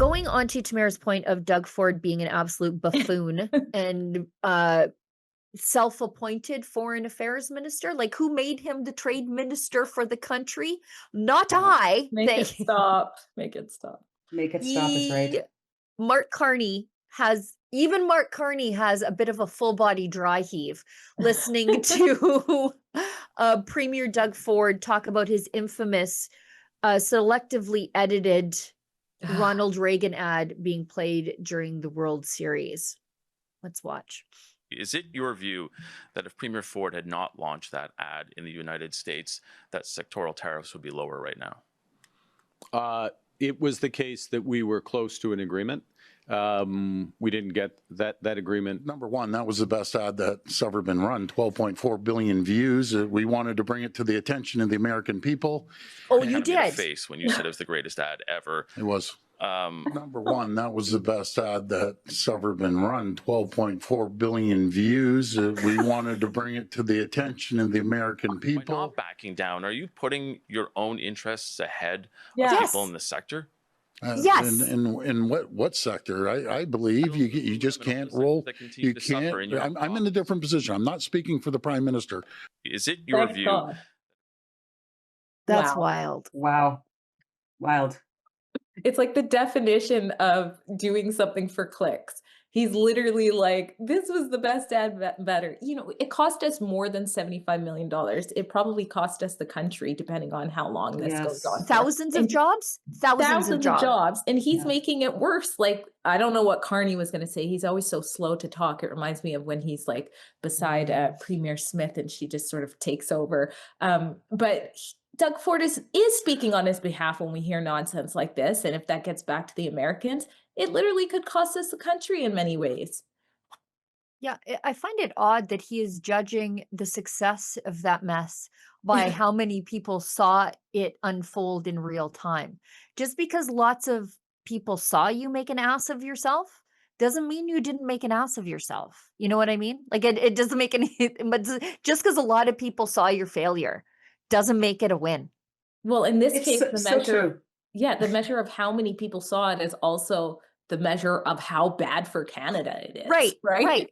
going on to Tamara's point of Doug Ford being an absolute buffoon and self-appointed foreign affairs minister, like who made him the trade minister for the country? Not I. Make it stop. Make it stop. Make it stop is right. Mark Carney has a bit of a full body dry heave listening to Premier Doug Ford talk about his infamous selectively edited Ronald Reagan ad being played during the World Series. Let's watch. Is it your view that if Premier Ford had not launched that ad in the United States, that sectoral tariffs would be lower right now? It was the case that we were close to an agreement. We didn't get that agreement. Number one, that was the best ad that's ever been run. 12.4 billion views. We wanted to bring it to the attention of the American people. Oh, you did. Made a face when you said it was the greatest ad ever. It was. Number one, that was the best ad that's ever been run. 12.4 billion views. We wanted to bring it to the attention of the American people. By not backing down, are you putting your own interests ahead Yes. of people in the sector? Yes. In what sector? I believe you just can't roll. You can't. I'm in a different position. I'm not speaking for the Prime Minister. Is it your Thank view? God. That's Wow. wild. Wow. Wild. It's like the definition of doing something for clicks. He's literally like, this was the best ad better. You know, it cost us more than $75 million. It probably cost us the country, depending on how long this goes on. Thousands of jobs? Thousands of jobs. And he's making it worse. Like, I don't know what Carney was going to say. He's always so slow to talk. It reminds me of when he's like beside Premier Smith and she just sort of takes over. But Doug Ford is speaking on his behalf when we hear nonsense like this. And if that gets back to the Americans, it literally could cost us the country in many ways. Yeah, I find it odd that he is judging the success of that mess by how many people saw it unfold in real time. Just because lots of people saw you make an ass of yourself doesn't mean you didn't make an ass of yourself. You know what I mean? Like it doesn't make any, but just because a lot of people saw your failure doesn't make it a win. Well, in this case, the so true. the measure of how many people saw it is also the measure of how bad for Canada it is. Right.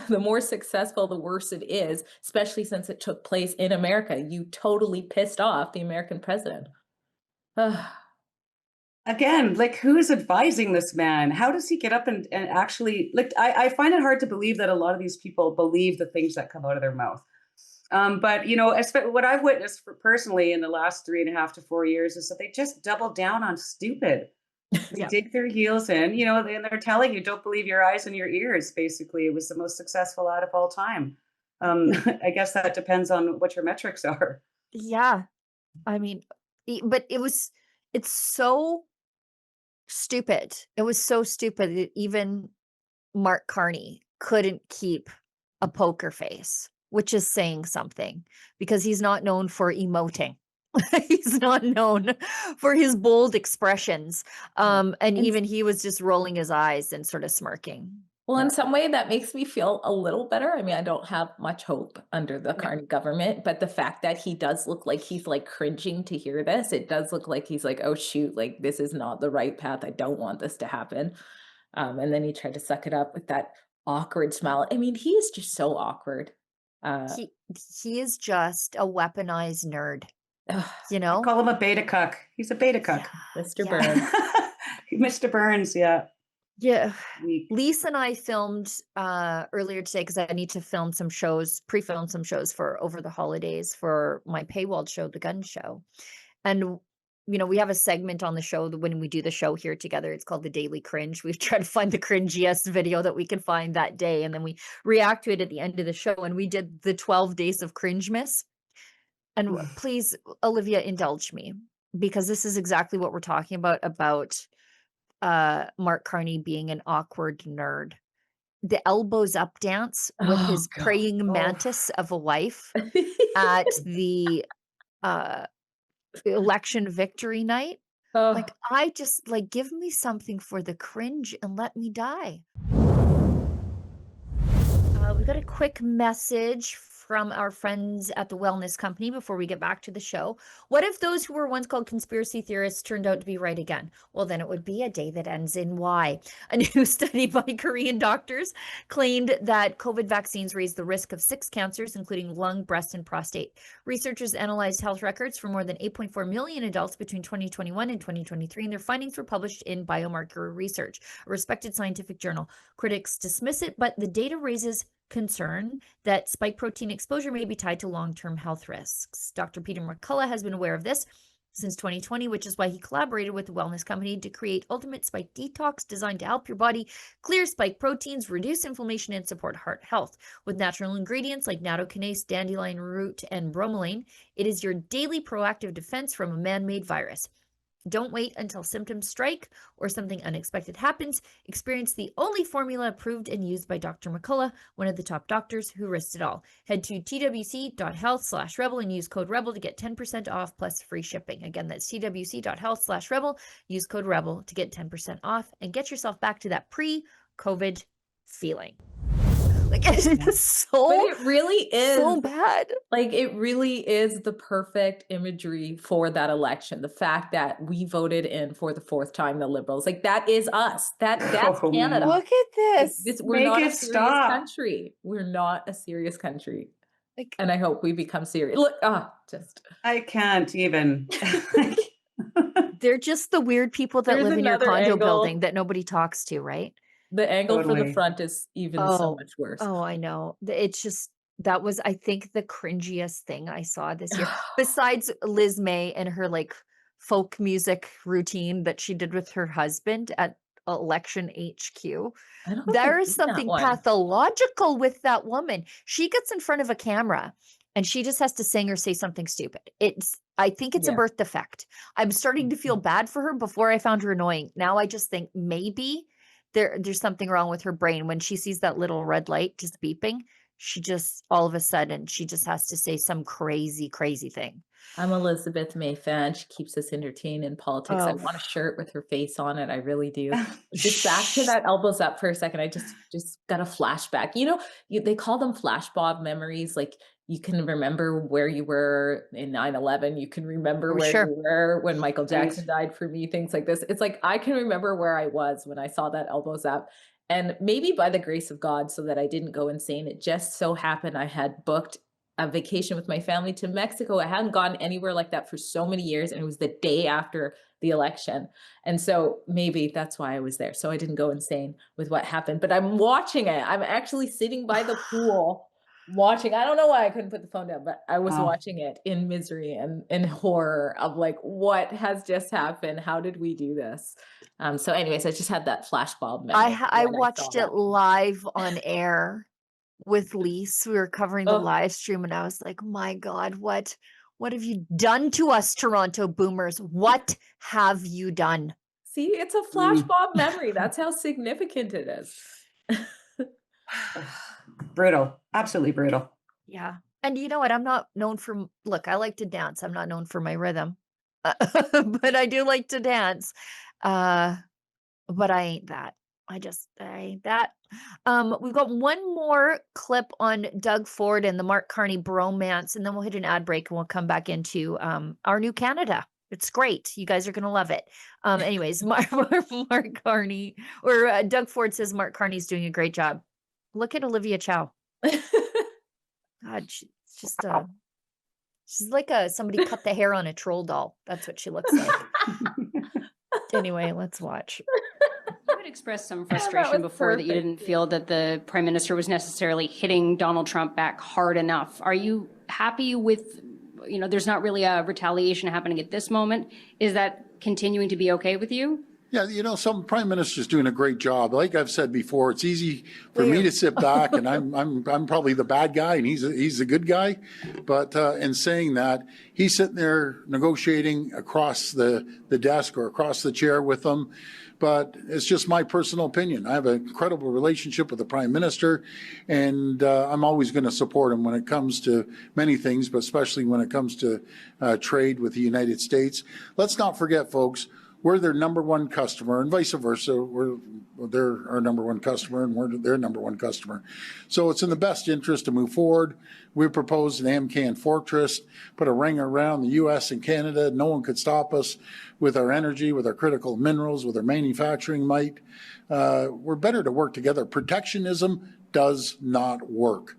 The more successful, the worse it is, especially since it took place in America. You totally pissed off the American president. Again, like, who is advising this man? How does he get up and actually, like, I find it hard to believe that a lot of these people believe the things that come out of their mouth. But, you know, what I've witnessed personally in the last 3.5 to 4 years is that they just double down on stupid. They dig their heels in, you know, and they're telling you, don't believe your eyes and your ears. Basically, it was the most successful ad of all time. I guess that depends on what your metrics are. Yeah. I mean, but it's so stupid. It was so stupid that even Mark Carney couldn't keep a poker face, which is saying something because he's not known for emoting. He's not known for his bold expressions. And even he was just rolling his eyes and sort of smirking. Well, in some way that makes me feel a little better. I mean, I don't have much hope under the Carney government, but the fact that he does look like he's like cringing to hear this, it does look like he's like, oh shoot, like this is not the right path. I don't want this to happen. And then he tried to suck it up with that awkward smile. I mean, he is just so awkward. He is just a weaponized nerd. You know, I call him a beta cuck. He's a beta cuck. Yeah. Mr. Burns. Mr. Burns, yeah. Yeah. Lisa and I filmed earlier today because I need to film some shows, pre-film some shows for over the holidays for my paywalled show, The Gun Show. And, you know, we have a segment on the show that when we do the show here together, it's called The Daily Cringe. We've tried to find the cringiest video that we can find that day. And then we react to it at the end of the show. And we did the 12 days of cringe miss. And please, Olivia, indulge me, because this is exactly what we're talking about Mark Carney being an awkward nerd. The elbows up dance with his praying mantis of a wife at the election victory night. Like, I just, like, give me something for the cringe and let me die. We've got a quick message from our friends at the Wellness Company before we get back to the show. What if those who were once called conspiracy theorists turned out to be right again? Well, then it would be a day that ends in Y. A new study by Korean doctors claimed that COVID vaccines raise the risk of 6 cancers, including lung, breast, and prostate. Researchers analyzed health records for more than 8.4 million adults between 2021 and 2023, and their findings were published in Biomarker Research, a respected scientific journal. Critics dismiss it, but the data raises concern that spike protein exposure may be tied to long-term health risks. Dr. Peter McCullough has been aware of this since 2020, which is why he collaborated with the Wellness Company to create Ultimate Spike Detox, designed to help your body clear spike proteins, reduce inflammation, and support heart health. With natural ingredients like nattokinase, dandelion root, and bromelain, it is your daily proactive defense from a man-made virus. Don't wait until symptoms strike or something unexpected happens. Experience the only formula approved and used by Dr. McCullough, one of the top doctors who risked it all. Head to twc.health/rebel and use code REBEL to get 10% off plus free shipping. Again, that's twc.health/rebel. Use code REBEL to get 10% off and get yourself back to that pre-COVID feeling. Like, it's just But so, it really is so bad. like, it really is the perfect imagery for that election. The fact that we voted in for the 4th time the Liberals, like, that is us. That's Oh, Canada. Look at this. We're Make not a it serious stop. country. We're not a serious country. Like, And I hope we become serious. Look, just I can't even. they're just the weird people that Here's live in your another condo angle. building that nobody talks to, right? the angle for the Totally. front is even so much worse. Oh, I know. It's just, that was, I think, the cringiest thing I saw this year. Besides Liz May and her like folk music routine that she did with her husband at election HQ. I don't think There I've is seen that something one. pathological with that woman. She gets in front of a camera and she just has to sing or say something stupid. I think it's a Yeah. birth defect. I'm starting to feel bad for her. Before I found her annoying. Now I just think maybe there's something wrong with her brain. When she sees that little red light just beeping, she just, all of a sudden, she just has to say some crazy, crazy thing. I'm Elizabeth May fan. She keeps us entertained in politics. I Oh. want a shirt with her face on it. I really do. Just back to that elbows up for a second. I just got a flashback. They call them flashbulb memories. Like, you can remember where you were in 9/11. You can remember where Sure. you were when Michael Jackson died for me, things like this. It's like, I can remember where I was when I saw that elbows up. And maybe by the grace of God, so that I didn't go insane, it just so happened I had booked a vacation with my family to Mexico. I hadn't gone anywhere like that for so many years, and it was the day after the election. And so maybe that's why I was there. So I didn't go insane with what happened, but I'm watching it. I'm actually sitting by the pool watching. I don't know why I couldn't put the phone down, but I was Wow. watching it in misery and in horror of like, what has just happened? How did we do this? So anyways, I just had that flashbulb memory. I when watched saw it that. live on air with Lise. We were covering the Oh. live stream and I was like, my God, what have you done to us, Toronto boomers? What have you done? See, it's a flashbulb memory. That's how significant it is. Brutal. Absolutely brutal. Yeah. And you know what? I'm not known for, look, I like to dance. I'm not known for my rhythm, but I do like to dance. But I ain't that. I ain't that. We've got one more clip on Doug Ford and the Mark Carney bromance, and then we'll hit an ad break and we'll come back into our new Canada. It's great. You guys are going to love it. Anyways, Mark Carney, or Doug Ford says Mark Carney's doing a great job. Look at Olivia Chow. God, she's just she's like somebody cut the hair on a troll doll. That's what she looks like. Anyway, let's watch. You had expressed some frustration before that you didn't feel that the Prime Minister was necessarily hitting Donald Trump back hard enough. Are you happy with, there's not really a retaliation happening at this moment? Is that continuing to be okay with you? Yeah, some prime minister's doing a great job. Like I've said before, it's easy for me to sit back and I'm probably the bad guy and he's a good guy. But in saying that, he's sitting there negotiating across the desk or across the chair with them. But it's just my personal opinion. I have an incredible relationship with the prime minister, and I'm always going to support him when it comes to many things, but especially when it comes to trade with the United States. Let's not forget, folks, we're their number one customer, and vice versa. They're our number one customer, and we're their number one customer. So it's in the best interest to move forward. We proposed an AMCAN fortress, put a ring around the U.S. and Canada. No one could stop us with our energy, with our critical minerals, with our manufacturing might. We're better to work together. Protectionism does not work.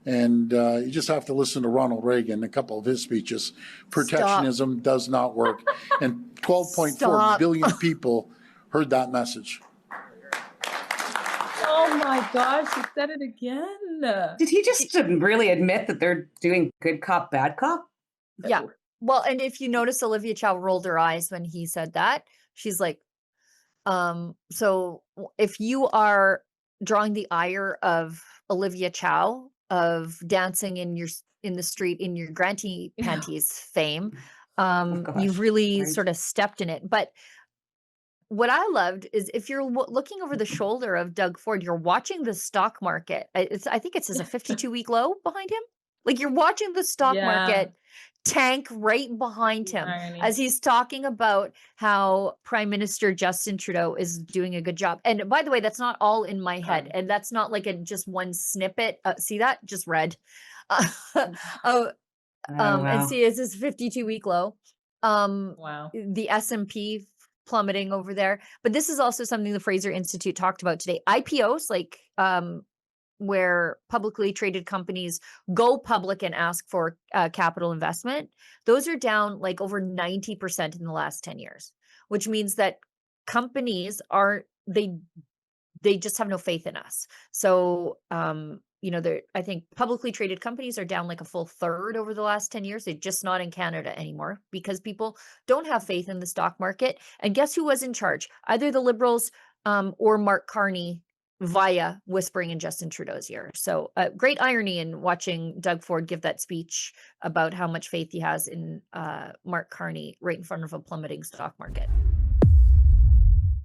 And you just have to listen to Ronald Reagan, a couple of his speeches. Protectionism does not work. And 12.4 billion people heard that message. Oh my gosh, he said it again. Did he just really admit that they're doing good cop, bad cop? Yeah. Well, and if you notice, Olivia Chow rolled her eyes when he said that. She's like, so if you are drawing the ire of Olivia Chow of dancing in the street in your granny panties fame, you've really sort of stepped in it. But what I loved is if you're looking over the shoulder of Doug Ford, you're watching the stock market. I think it says a 52-week low behind him. Like you're watching the stock market tank right behind him as he's talking about how Prime Minister Justin Trudeau is doing a good job. And by the way, that's not all in my head. And that's not like just one snippet. See that? Just read. And see, it's this 52-week low. The S&P plummeting over there. But this is also something the Fraser Institute talked about today. IPOs, like where publicly traded companies go public and ask for capital investment, those are down like over 90% in the last 10 years, which means that companies they just have no faith in us. So, I think publicly traded companies are down like a full third over the last 10 years. They're just not in Canada anymore because people don't have faith in the stock market. And guess who was in charge? Either the Liberals or Mark Carney via whispering in Justin Trudeau's ear. So great irony in watching Doug Ford give that speech about how much faith he has in Mark Carney right in front of a plummeting stock market.